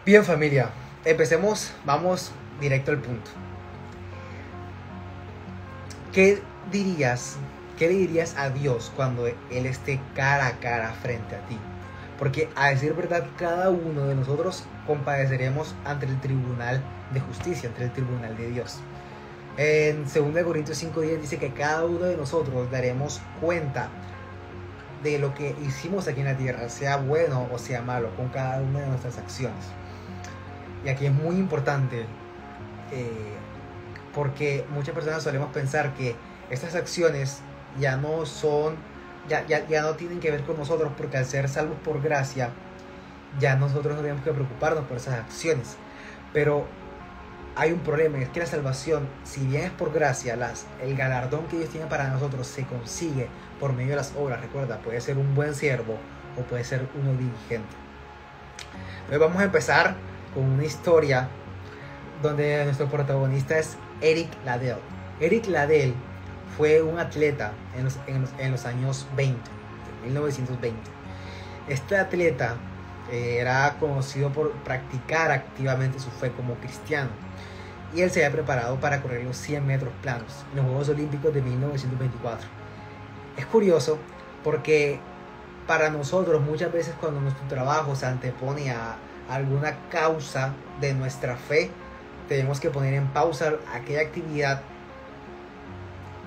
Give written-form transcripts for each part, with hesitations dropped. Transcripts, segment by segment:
Bien, familia, empecemos, vamos directo al punto. ¿Qué dirías, qué le dirías a Dios cuando Él esté cara a cara frente a ti? Porque a decir verdad, cada uno de nosotros compadeceremos ante el tribunal de justicia, ante el tribunal de Dios. En 2 Corintios 5:10 dice que cada uno de nosotros daremos cuenta de lo que hicimos aquí en la tierra, sea bueno o sea malo, con cada una de nuestras acciones. Y aquí es muy importante porque muchas personas solemos pensar que estas acciones ya no son, ya no tienen que ver con nosotros, porque al ser salvos por gracia, ya nosotros no tenemos que preocuparnos por esas acciones. Pero hay un problema, es que la salvación, si bien es por gracia, el galardón que Dios tiene para nosotros se consigue por medio de las obras. Recuerda, puede ser un buen siervo o puede ser uno diligente. Entonces vamos a empezar con una historia donde nuestro protagonista es Eric Liddell. Eric Liddell fue un atleta en los años 20, 1920. Este atleta era conocido por practicar activamente su fe como cristiano, y él se había preparado para correr los 100 metros planos en los Juegos Olímpicos de 1924. Es curioso porque para nosotros muchas veces, cuando nuestro trabajo se antepone a alguna causa de nuestra fe, tenemos que poner en pausa aquella actividad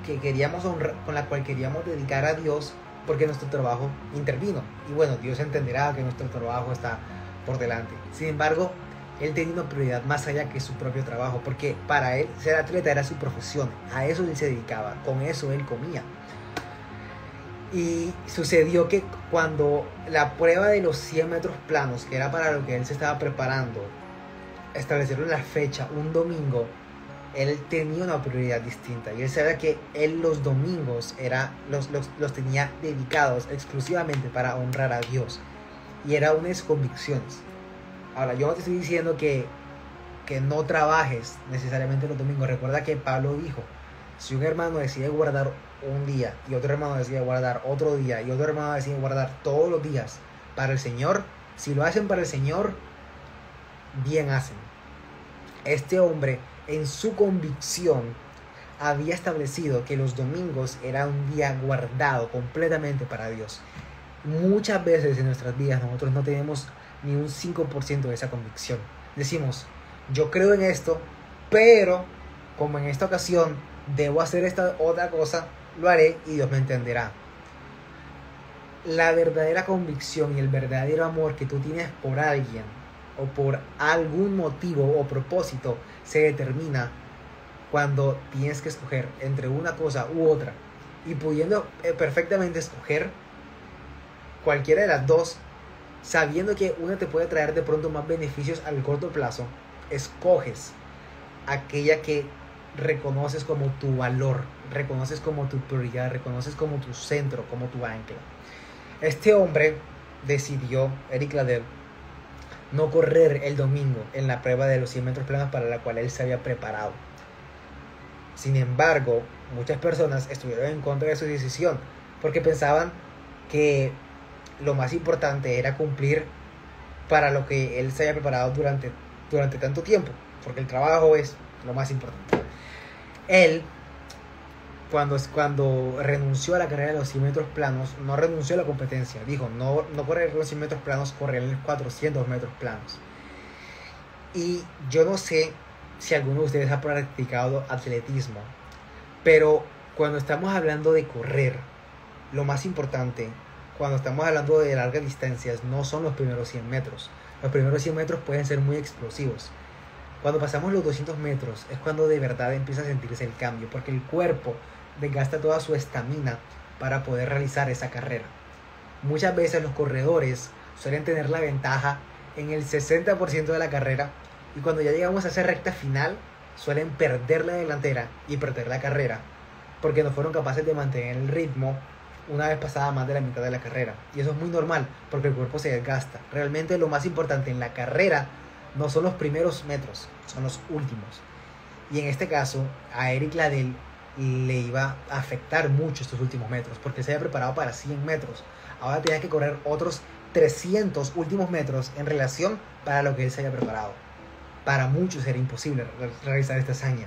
que queríamos honrar, con la cual queríamos dedicar a Dios, porque nuestro trabajo intervino. Y bueno, Dios entenderá que nuestro trabajo está por delante. Sin embargo, él tenía una prioridad más allá que su propio trabajo, porque para él ser atleta era su profesión, a eso él se dedicaba, con eso él comía. Y sucedió que cuando la prueba de los 100 metros planos, que era para lo que él se estaba preparando, establecieron la fecha, un domingo, él tenía una prioridad distinta. Y él sabía que él los domingos los tenía dedicados exclusivamente para honrar a Dios. Y era una de sus convicciones. Ahora, yo no te estoy diciendo que no trabajes necesariamente los domingos. Recuerda que Pablo dijo, si un hermano decide guardar un día y otro hermano decide guardar otro día y otro hermano decide guardar todos los días para el Señor, si lo hacen para el Señor, bien hacen. Este hombre, en su convicción, había establecido que los domingos era un día guardado completamente para Dios. Muchas veces en nuestras vidas nosotros no tenemos ni un 5% de esa convicción. Decimos, yo creo en esto, pero como en esta ocasión debo hacer esta otra cosa, lo haré y Dios me entenderá. La verdadera convicción y el verdadero amor que tú tienes por alguien o por algún motivo o propósito se determina cuando tienes que escoger entre una cosa u otra, y pudiendo perfectamente escoger cualquiera de las dos, sabiendo que una te puede traer de pronto más beneficios al corto plazo, escoges aquella que reconoces como tu valor, reconoces como tu prioridad, reconoces como tu centro, como tu ancla. Este hombre decidió, Eric Liddell, no correr el domingo en la prueba de los 100 metros planos para la cual él se había preparado. Sin embargo, muchas personas estuvieron en contra de su decisión, porque pensaban que lo más importante era cumplir para lo que él se había preparado durante tanto tiempo, porque el trabajo es lo más importante. Él, cuando renunció a la carrera de los 100 metros planos, no renunció a la competencia. Dijo, no correr los 100 metros planos, correr los 400 metros planos. Y yo no sé si alguno de ustedes ha practicado atletismo, pero cuando estamos hablando de correr, lo más importante, cuando estamos hablando de largas distancias, no son los primeros 100 metros. Los primeros 100 metros pueden ser muy explosivos. Cuando pasamos los 200 metros es cuando de verdad empieza a sentirse el cambio, porque el cuerpo desgasta toda su estamina para poder realizar esa carrera. Muchas veces los corredores suelen tener la ventaja en el 60% de la carrera, y cuando ya llegamos a esa recta final suelen perder la delantera y perder la carrera, porque no fueron capaces de mantener el ritmo una vez pasada más de la mitad de la carrera. Y eso es muy normal, porque el cuerpo se desgasta. Realmente lo más importante en la carrera no son los primeros metros, son los últimos. Y en este caso, a Eric Liddell le iba a afectar mucho estos últimos metros, porque se había preparado para 100 metros. Ahora tenía que correr otros 300 últimos metros en relación para lo que él se había preparado. Para muchos era imposible realizar esta hazaña.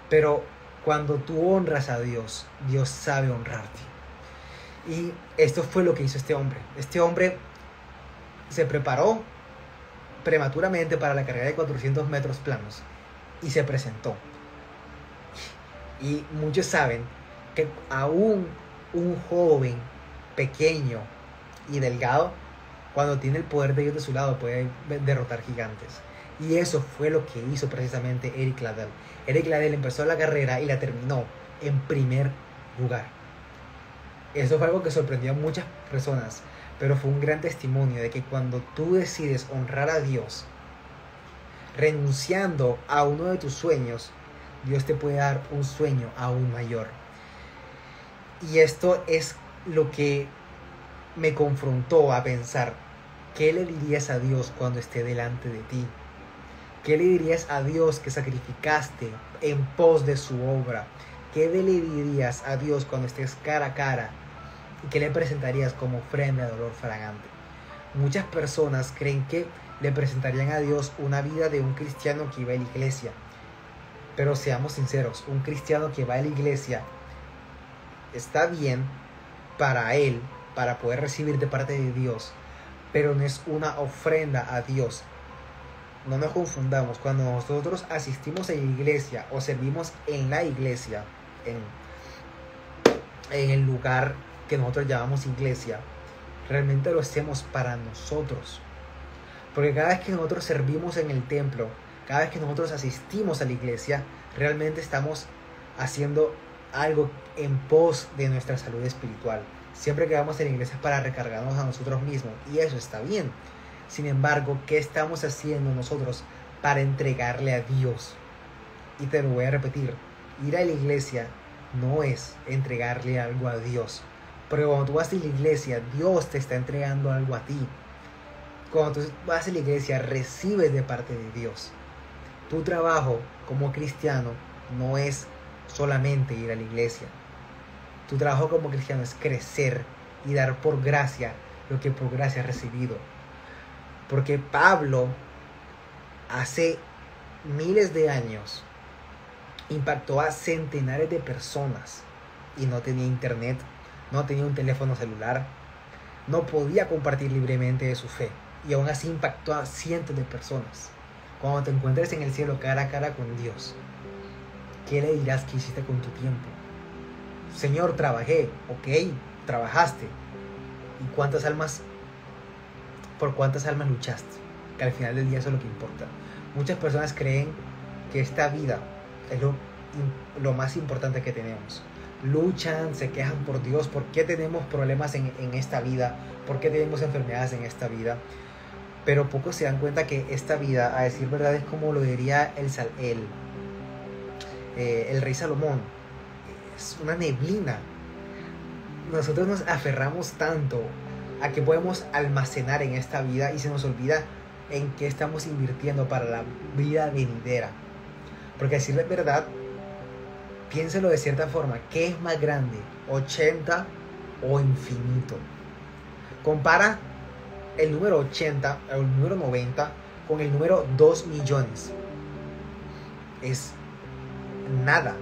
Pero cuando tú honras a Dios, Dios sabe honrarte. Y esto fue lo que hizo este hombre. Este hombre se preparó prematuramente para la carrera de 400 metros planos y se presentó. Y muchos saben que aún un joven pequeño y delgado, cuando tiene el poder de Dios de su lado, puede derrotar gigantes. Y eso fue lo que hizo precisamente Eric Liddell. Eric Liddell empezó la carrera y la terminó en primer lugar. Eso fue algo que sorprendió a muchas personas, pero fue un gran testimonio de que cuando tú decides honrar a Dios, renunciando a uno de tus sueños, Dios te puede dar un sueño aún mayor. Y esto es lo que me confrontó a pensar, ¿qué le dirías a Dios cuando esté delante de ti? ¿Qué le dirías a Dios que sacrificaste en pos de su obra? ¿Qué le dirías a Dios cuando estés cara a cara? ¿Y qué le presentarías como ofrenda de dolor fragante? Muchas personas creen que le presentarían a Dios una vida de un cristiano que iba a la iglesia. Pero seamos sinceros, un cristiano que va a la iglesia está bien para él, para poder recibir de parte de Dios, pero no es una ofrenda a Dios. No nos confundamos, cuando nosotros asistimos a la iglesia o servimos en la iglesia, en el lugar que nosotros llamamos iglesia, realmente lo hacemos para nosotros. Porque cada vez que nosotros servimos en el templo, cada vez que nosotros asistimos a la iglesia, realmente estamos haciendo algo en pos de nuestra salud espiritual. Siempre que vamos a la iglesia es para recargarnos a nosotros mismos, y eso está bien. Sin embargo, ¿qué estamos haciendo nosotros para entregarle a Dios? Y te lo voy a repetir, ir a la iglesia no es entregarle algo a Dios. Pero cuando tú vas a la iglesia, Dios te está entregando algo a ti. Cuando tú vas a la iglesia, recibes de parte de Dios. Tu trabajo como cristiano no es solamente ir a la iglesia. Tu trabajo como cristiano es crecer y dar por gracia lo que por gracia has recibido. Porque Pablo, hace miles de años, impactó a centenares de personas y no tenía internet, no tenía un teléfono celular, no podía compartir libremente de su fe, y aún así impactó a cientos de personas. Cuando te encuentres en el cielo cara a cara con Dios, ¿qué le dirás que hiciste con tu tiempo? Señor, trabajé. Ok, trabajaste. ¿Y cuántas almas, por cuántas almas luchaste? Que al final del día eso es lo que importa. Muchas personas creen que esta vida es lo más importante que tenemos. Luchan, se quejan por Dios, ¿por qué tenemos problemas en esta vida? ¿Por qué tenemos enfermedades en esta vida? Pero pocos se dan cuenta que esta vida, a decir verdad, es como lo diría el rey Salomón. Es una neblina. Nosotros nos aferramos tanto a que podemos almacenar en esta vida y se nos olvida en qué estamos invirtiendo para la vida venidera. Porque a decirles verdad, piénselo de cierta forma, ¿qué es más grande? ¿80 o infinito? Compara el número 80 o el número 90 con el número 2 millones. Es nada.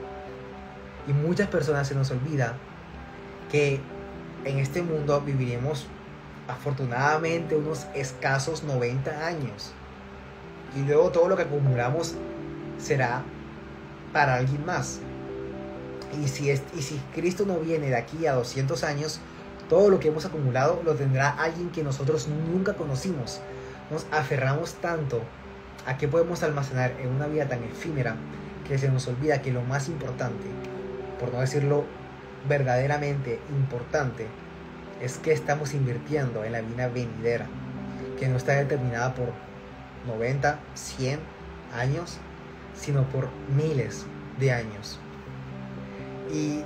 Y muchas personas se nos olvida que en este mundo viviremos afortunadamente unos escasos 90 años. Y luego todo lo que acumulamos será para alguien más. Y si Cristo no viene de aquí a 200 años, todo lo que hemos acumulado lo tendrá alguien que nosotros nunca conocimos. Nos aferramos tanto a que podemos almacenar en una vida tan efímera que se nos olvida que lo más importante, por no decirlo verdaderamente importante, es que estamos invirtiendo en la vida venidera, que no está determinada por 90, 100 años, sino por miles de años. Y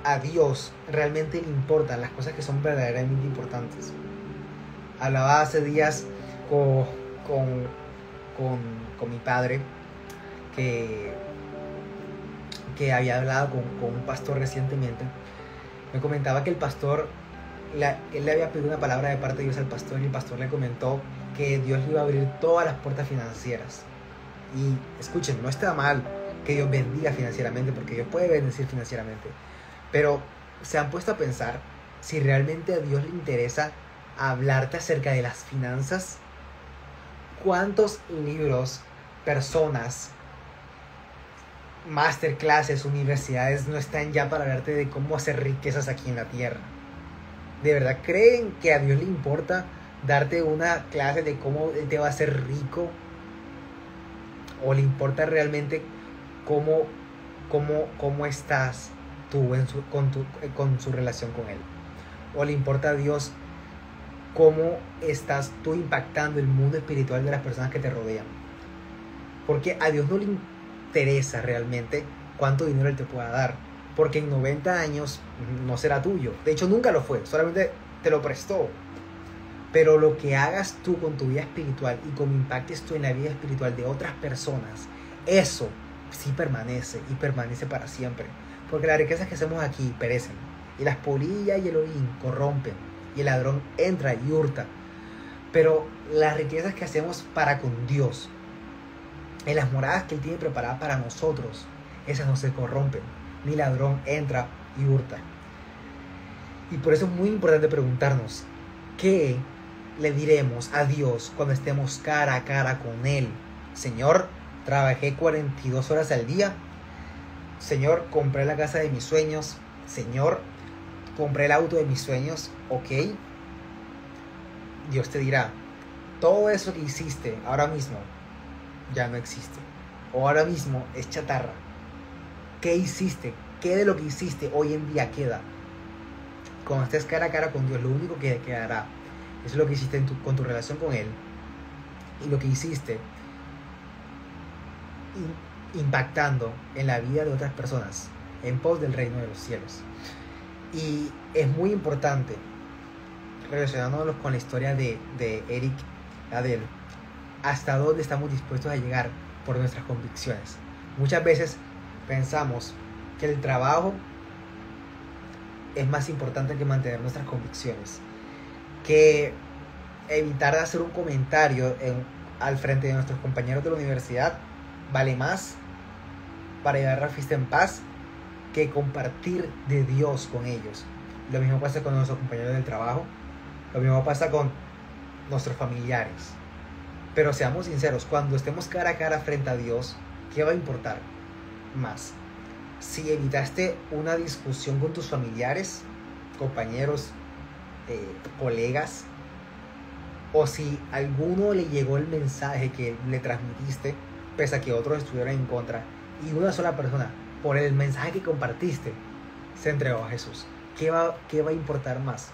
a Dios realmente le importan las cosas que son verdaderamente importantes. Hablaba hace días con mi padre que había hablado con un pastor recientemente. Me comentaba que el pastor, él le había pedido una palabra de parte de Dios al pastor, y el pastor le comentó que Dios le iba a abrir todas las puertas financieras. Y escuchen, no está mal que Dios bendiga financieramente, porque Dios puede bendecir financieramente. Pero se han puesto a pensar si realmente a Dios le interesa hablarte acerca de las finanzas. ¿Cuántos libros, personas, masterclasses, universidades no están ya para hablarte de cómo hacer riquezas aquí en la tierra? ¿De verdad creen que a Dios le importa darte una clase de cómo te va a hacer rico? ¿O le importa realmente cómo estás tú con su relación con Él? ¿O le importa a Dios cómo estás tú impactando el mundo espiritual de las personas que te rodean? Porque a Dios no le interesa realmente cuánto dinero Él te pueda dar, porque en 90 años no será tuyo. De hecho, nunca lo fue, solamente te lo prestó. Pero lo que hagas tú con tu vida espiritual y cómo impactes tú en la vida espiritual de otras personas, eso sí permanece y permanece para siempre. Porque las riquezas que hacemos aquí perecen, y las polillas y el orín corrompen, y el ladrón entra y hurta. Pero las riquezas que hacemos para con Dios, en las moradas que Él tiene preparadas para nosotros, esas no se corrompen, ni ladrón entra y hurta. Y por eso es muy importante preguntarnos, ¿qué le diremos a Dios cuando estemos cara a cara con Él? Señor, trabajé 42 horas al día. Señor, compré la casa de mis sueños. Señor, compré el auto de mis sueños. Ok. Dios te dirá, todo eso que hiciste ahora mismo ya no existe. O ahora mismo es chatarra. ¿Qué hiciste? ¿Qué de lo que hiciste hoy en día queda? Cuando estés cara a cara con Dios, lo único que quedará es lo que hiciste con tu relación con Él, y lo que hiciste impactando en la vida de otras personas en pos del reino de los cielos. Y es muy importante, relacionándonos con la historia de Eric Adel, hasta dónde estamos dispuestos a llegar por nuestras convicciones. Muchas veces pensamos que el trabajo es más importante que mantener nuestras convicciones, que evitar hacer un comentario al frente de nuestros compañeros de la universidad vale más para llevar la fiesta en paz que compartir de Dios con ellos. Lo mismo pasa con nuestros compañeros del trabajo, lo mismo pasa con nuestros familiares. Pero seamos sinceros, cuando estemos cara a cara frente a Dios, ¿qué va a importar más? Si evitaste una discusión con tus familiares, compañeros, colegas, o si a alguno le llegó el mensaje que le transmitiste, pese a que otros estuvieran en contra, y una sola persona, por el mensaje que compartiste, se entregó a Jesús. ¿Qué va a importar más?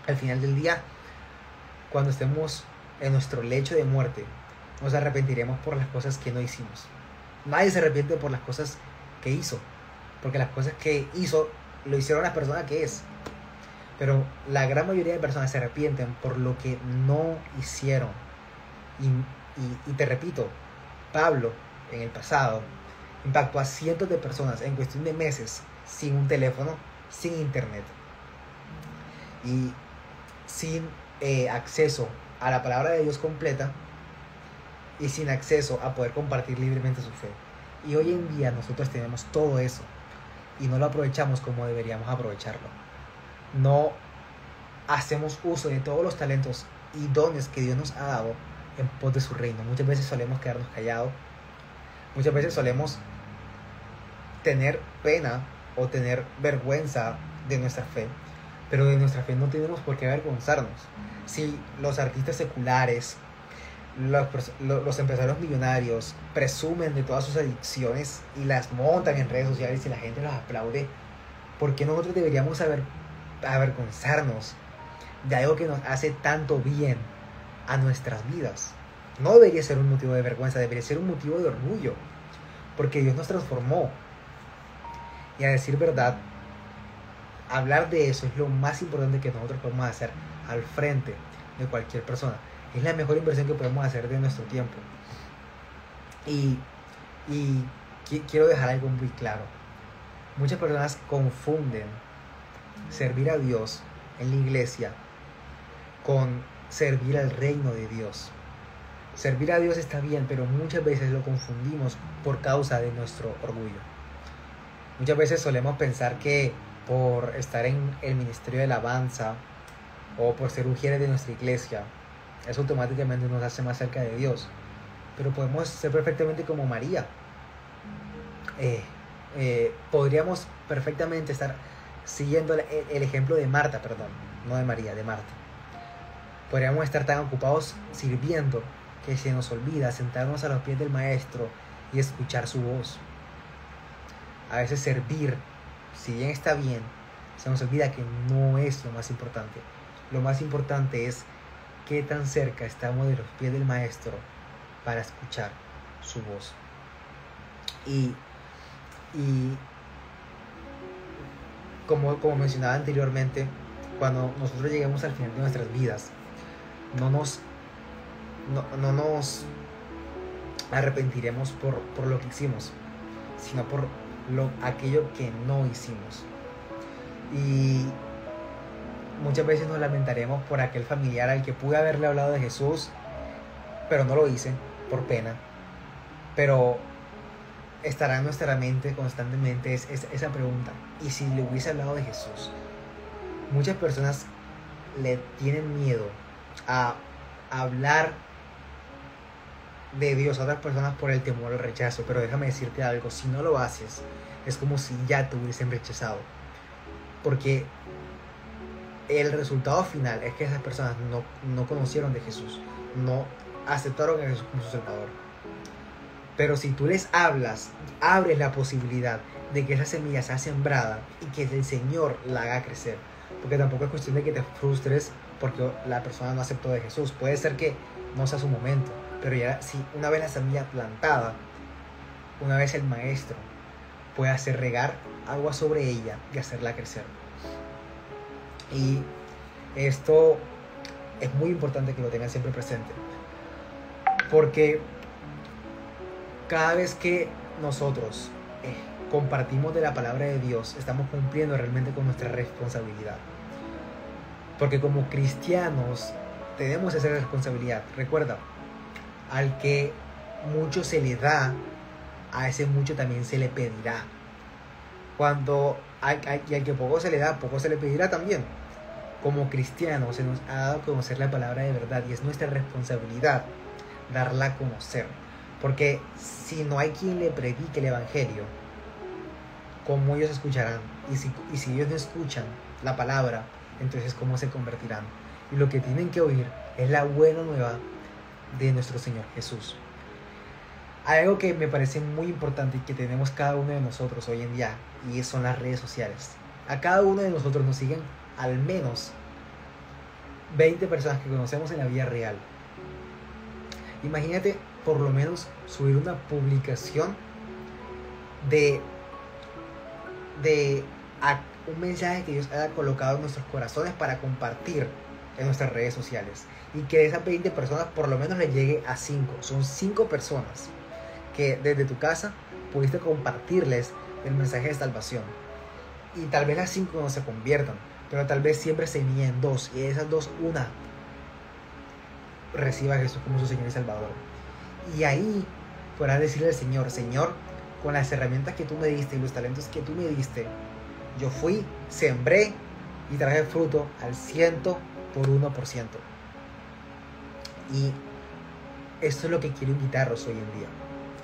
Al final del día, cuando estemos en nuestro lecho de muerte, nos arrepentiremos por las cosas que no hicimos. Nadie se arrepiente por las cosas que hizo, porque las cosas que hizo lo hicieron la persona que es. Pero la gran mayoría de personas se arrepienten por lo que no hicieron. Y te repito, Pablo en el pasado impactó a cientos de personas en cuestión de meses, sin un teléfono, sin internet y sin acceso a la palabra de Dios completa, y sin acceso a poder compartir libremente su fe. Y hoy en día nosotros tenemos todo eso y no lo aprovechamos como deberíamos aprovecharlo. No hacemos uso de todos los talentos y dones que Dios nos ha dado en pos de su reino. Muchas veces solemos quedarnos callados, muchas veces solemos tener pena o tener vergüenza de nuestra fe, pero de nuestra fe no tenemos por qué avergonzarnos. Si los artistas seculares, los empresarios millonarios presumen de todas sus adicciones y las montan en redes sociales y la gente los aplaude, ¿por qué nosotros deberíamos avergonzarnos de algo que nos hace tanto bien a nuestras vidas? No debería ser un motivo de vergüenza, debería ser un motivo de orgullo, porque Dios nos transformó. Y a decir verdad, hablar de eso es lo más importante que nosotros podemos hacer al frente de cualquier persona. Es la mejor inversión que podemos hacer de nuestro tiempo. Y quiero dejar algo muy claro. Muchas personas confunden servir a Dios en la iglesia con servir al reino de Dios. Servir a Dios está bien, pero muchas veces lo confundimos por causa de nuestro orgullo. Muchas veces solemos pensar que por estar en el ministerio de alabanza o por ser ungieres de nuestra iglesia, eso automáticamente nos hace más cerca de Dios. Pero podemos ser perfectamente como María. Podríamos perfectamente estar siguiendo el ejemplo de Marta, perdón, no de María, de Marta. Podríamos estar tan ocupados sirviendo que se nos olvida sentarnos a los pies del Maestro y escuchar su voz. A veces servir, si bien está bien, se nos olvida que no es lo más importante. Lo más importante es qué tan cerca estamos de los pies del Maestro para escuchar su voz. Y como mencionaba anteriormente, cuando nosotros lleguemos al final de nuestras vidas, no nos arrepentiremos por lo que hicimos, sino por aquello que no hicimos. Y muchas veces nos lamentaremos por aquel familiar al que pude haberle hablado de Jesús, pero no lo hice por pena. Pero estará en nuestra mente constantemente esa pregunta: ¿y si le hubiese hablado de Jesús? Muchas personas le tienen miedo a hablar de Dios a otras personas por el temor al rechazo. Pero déjame decirte algo: si no lo haces, es como si ya te hubiesen rechazado, porque el resultado final es que esas personas no conocieron de Jesús, no aceptaron a Jesús como su Salvador. Pero si tú les hablas, abres la posibilidad de que esa semilla sea sembrada y que el Señor la haga crecer. Porque tampoco es cuestión de que te frustres porque la persona no aceptó de Jesús. Puede ser que no sea su momento, pero ya si una vez la semilla plantada, una vez el Maestro puede hacer regar agua sobre ella y hacerla crecer. Y esto es muy importante que lo tengan siempre presente, porque cada vez que nosotros compartimos de la palabra de Dios, estamos cumpliendo realmente con nuestra responsabilidad. Porque como cristianos tenemos esa responsabilidad. Recuerda, al que mucho se le da, a ese mucho también se le pedirá. Y al que poco se le da, poco se le pedirá también. Como cristianos se nos ha dado a conocer la palabra de verdad y es nuestra responsabilidad darla a conocer. Porque si no hay quien le predique el evangelio, ¿cómo ellos escucharán? Y si ellos no escuchan la palabra, entonces ¿cómo se convertirán? Y lo que tienen que oír es la buena nueva de nuestro Señor Jesús. Hay algo que me parece muy importante y que tenemos cada uno de nosotros hoy en día, y son las redes sociales. A cada uno de nosotros nos siguen al menos 20 personas que conocemos en la vida real. Imagínate por lo menos subir una publicación de un mensaje que Dios haya colocado en nuestros corazones para compartir en nuestras redes sociales, y que de esas 20 personas por lo menos le llegue a 5. Son 5 personas que desde tu casa pudiste compartirles el mensaje de salvación, y tal vez las 5 no se conviertan, pero tal vez siempre se unían 2, y de esas 2 una reciba a Jesús como su Señor y Salvador. Y ahí podrás decirle al Señor: Señor, con las herramientas que tú me diste y los talentos que tú me diste, yo fui, sembré y traje fruto al 100%. Y esto es lo que quiero invitarlos hoy en día.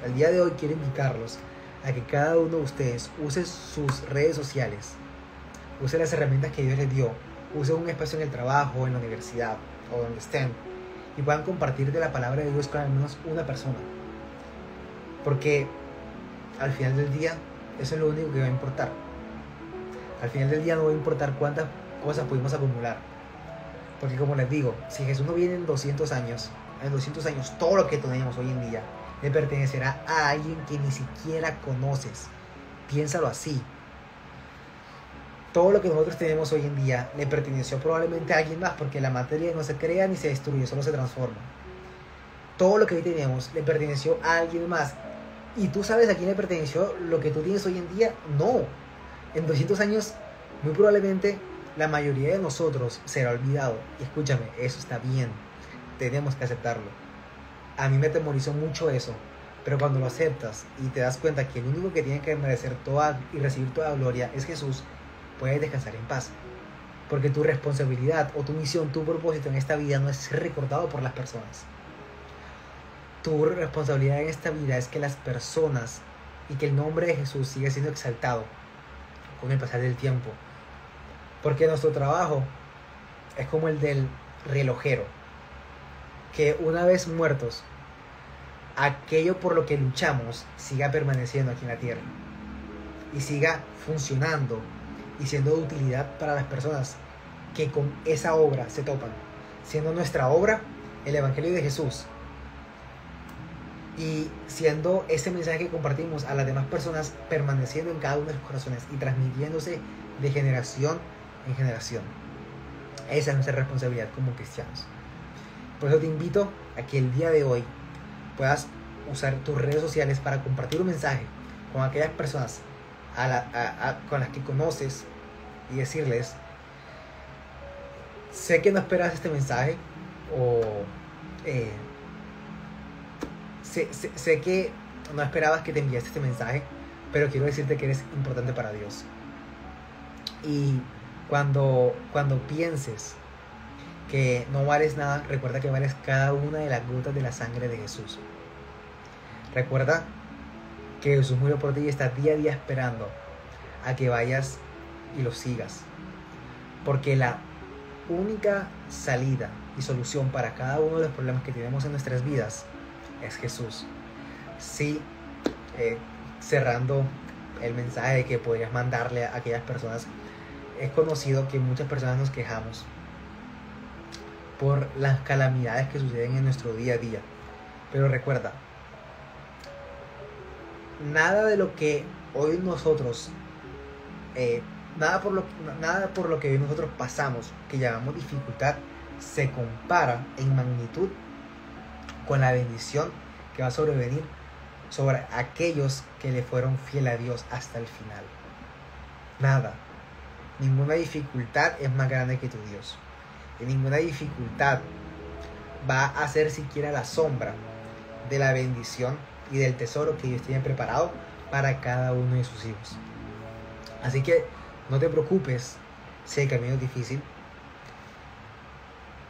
El día de hoy quiero invitarlos a que cada uno de ustedes use sus redes sociales, use las herramientas que Dios les dio, use un espacio en el trabajo, en la universidad o donde estén, y puedan compartir de la palabra de Dios con al menos una persona. Porque al final del día, eso es lo único que va a importar. Al final del día no va a importar cuántas cosas pudimos acumular. Porque como les digo, si Jesús no viene en 200 años, todo lo que tenemos hoy en día le pertenecerá a alguien que ni siquiera conoces. Piénsalo así. Todo lo que nosotros tenemos hoy en día le perteneció probablemente a alguien más, porque la materia no se crea ni se destruye, solo se transforma. Todo lo que hoy tenemos le perteneció a alguien más. ¿Y tú sabes a quién le perteneció lo que tú tienes hoy en día? No. En 200 años, muy probablemente la mayoría de nosotros será olvidado. Y escúchame, eso está bien. Tenemos que aceptarlo. A mí me atemorizó mucho eso. Pero cuando lo aceptas y te das cuenta que el único que tiene que merecer toda y recibir toda gloria es Jesús, puedes descansar en paz. Porque tu responsabilidad o tu misión, tu propósito en esta vida no es ser recordado por las personas. Tu responsabilidad en esta vida es que las personas y que el nombre de Jesús siga siendo exaltado con el pasar del tiempo. Porque nuestro trabajo es como el del relojero, que una vez muertos, aquello por lo que luchamos siga permaneciendo aquí en la tierra y siga funcionando y siendo de utilidad para las personas que con esa obra se topan, siendo nuestra obra el Evangelio de Jesús y siendo ese mensaje que compartimos a las demás personas permaneciendo en cada uno de los corazones y transmitiéndose de generación en generación. Esa es nuestra responsabilidad como cristianos. Por eso te invito a que el día de hoy puedas usar tus redes sociales para compartir un mensaje con aquellas personas con las que conoces y decirles: sé que no esperas este mensaje, o sé que no esperabas que te enviaste este mensaje, pero quiero decirte que eres importante para Dios. Y cuando pienses que no vales nada, recuerda que vales cada una de las gotas de la sangre de Jesús. Recuerda que Jesús murió por ti y está día a día esperando a que vayas y lo sigas. Porque la única salida y solución para cada uno de los problemas que tenemos en nuestras vidas es Jesús. Sí, cerrando el mensaje que podrías mandarle a aquellas personas, es conocido que muchas personas nos quejamos por las calamidades que suceden en nuestro día a día. Pero recuerda, nada de lo que hoy nosotros, nada por lo que hoy nosotros pasamos, que llamamos dificultad, se compara en magnitud con la bendición que va a sobrevenir sobre aquellos que le fueron fiel a Dios hasta el final. Nada, ninguna dificultad es más grande que tu Dios. Y ninguna dificultad va a ser siquiera la sombra de la bendición y del tesoro que Dios tiene preparado para cada uno de sus hijos. Así que no te preocupes si el camino es difícil.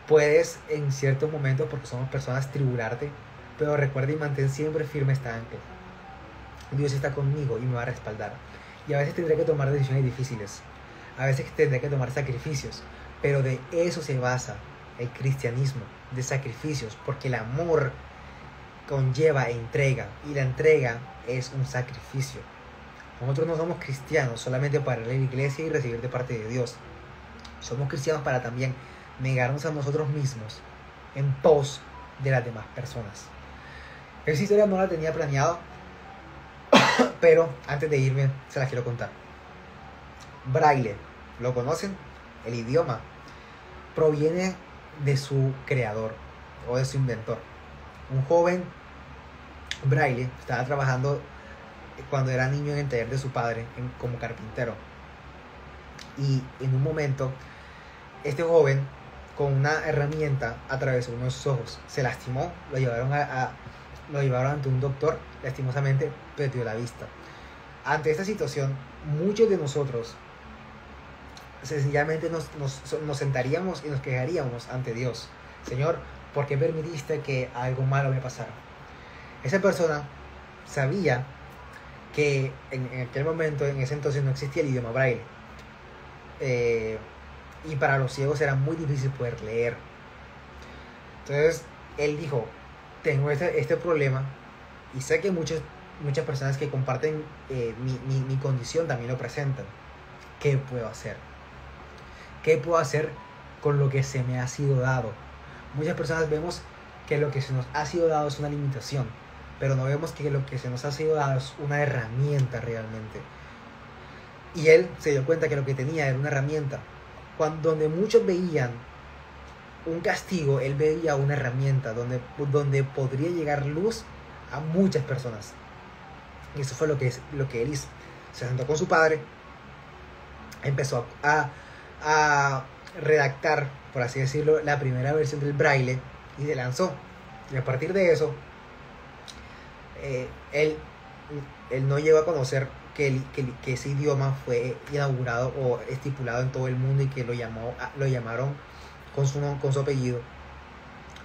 Puedes en ciertos momentos, porque somos personas, tribularte, pero recuerda y mantén siempre firme esta ancla. Dios está conmigo y me va a respaldar. Y a veces tendré que tomar decisiones difíciles, a veces tendré que tomar sacrificios, pero de eso se basa el cristianismo, de sacrificios, porque el amor conlleva entrega y la entrega es un sacrificio. Nosotros no somos cristianos solamente para ir a la iglesia y recibir de parte de Dios. Somos cristianos para también negarnos a nosotros mismos en pos de las demás personas. Esa historia no la tenía planeado, pero antes de irme se la quiero contar. Braille, ¿lo conocen? El idioma proviene de su creador o de su inventor. Un joven Braille estaba trabajando cuando era niño en el taller de su padre como carpintero, y en un momento este joven con una herramienta atravesó uno de sus ojos, se lastimó, lo llevaron ante un doctor, lastimosamente perdió la vista. Ante esta situación, muchos de nosotros sencillamente nos sentaríamos y nos quejaríamos ante Dios: Señor, ¿por qué permitiste que algo malo me pasara? Esa persona sabía que en aquel momento, en ese entonces, no existía el idioma Braille, y para los ciegos era muy difícil poder leer. Entonces él dijo: tengo este problema y sé que muchas personas que comparten mi condición también lo presentan. ¿Qué puedo hacer? ¿Qué puedo hacer con lo que se me ha sido dado? Muchas personas vemos que lo que se nos ha sido dado es una limitación, pero no vemos que lo que se nos ha sido dado es una herramienta realmente. Y él se dio cuenta que lo que tenía era una herramienta. Donde muchos veían un castigo, él veía una herramienta donde podría llegar luz a muchas personas. Y eso fue lo que él hizo. Se sentó con su padre, empezó a a redactar, por así decirlo, la primera versión del braille y se lanzó. Y a partir de eso, él no llegó a conocer que ese idioma fue inaugurado o estipulado en todo el mundo y que lo llamaron con su apellido.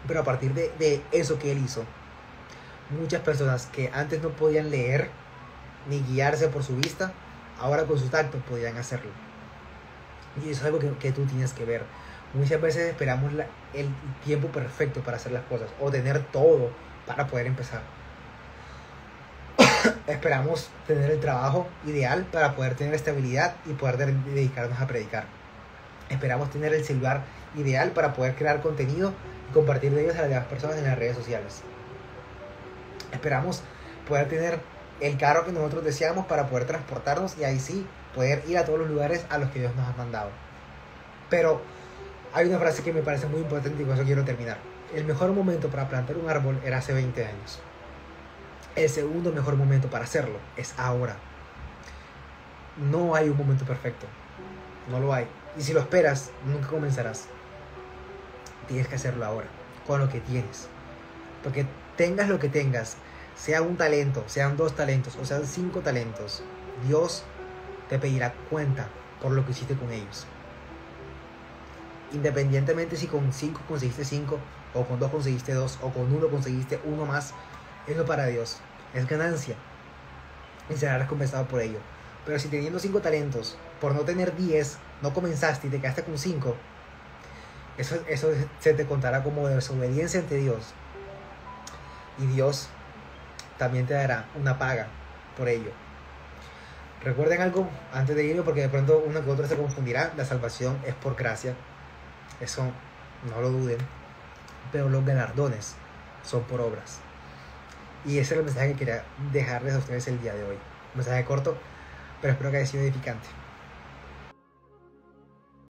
Pero a partir de eso que él hizo, muchas personas que antes no podían leer ni guiarse por su vista, ahora con su tacto podían hacerlo. Y eso es algo que tú tienes que ver. Muchas veces esperamos el tiempo perfecto para hacer las cosas o tener todo para poder empezar. Esperamos tener el trabajo ideal para poder tener estabilidad y poder dedicarnos a predicar. Esperamos tener el celular ideal para poder crear contenido y compartir de ellos a las demás personas en las redes sociales. Esperamos poder tener el carro que nosotros deseamos para poder transportarnos y ahí sí poder ir a todos los lugares a los que Dios nos ha mandado. Pero hay una frase que me parece muy importante y con eso quiero terminar. El mejor momento para plantar un árbol era hace 20 años. El segundo mejor momento para hacerlo es ahora. No hay un momento perfecto. No lo hay. Y si lo esperas, nunca comenzarás. Tienes que hacerlo ahora, con lo que tienes. Porque tengas lo que tengas, sea un talento, sean 2 talentos o sean 5 talentos, Dios te pedirá cuenta por lo que hiciste con ellos. Independientemente si con 5 conseguiste 5, o con 2 conseguiste 2, o con 1 conseguiste 1 más, eso para Dios es ganancia y será recompensado por ello. Pero si teniendo 5 talentos, por no tener 10, no comenzaste y te quedaste con 5, eso se te contará como desobediencia ante Dios. Y Dios también te dará una paga por ello. Recuerden algo antes de irme, porque de pronto uno que otro se confundirá. La salvación es por gracia. Eso no lo duden. Pero los galardones son por obras. Y ese es el mensaje que quería dejarles a ustedes el día de hoy. Un mensaje corto, pero espero que haya sido edificante.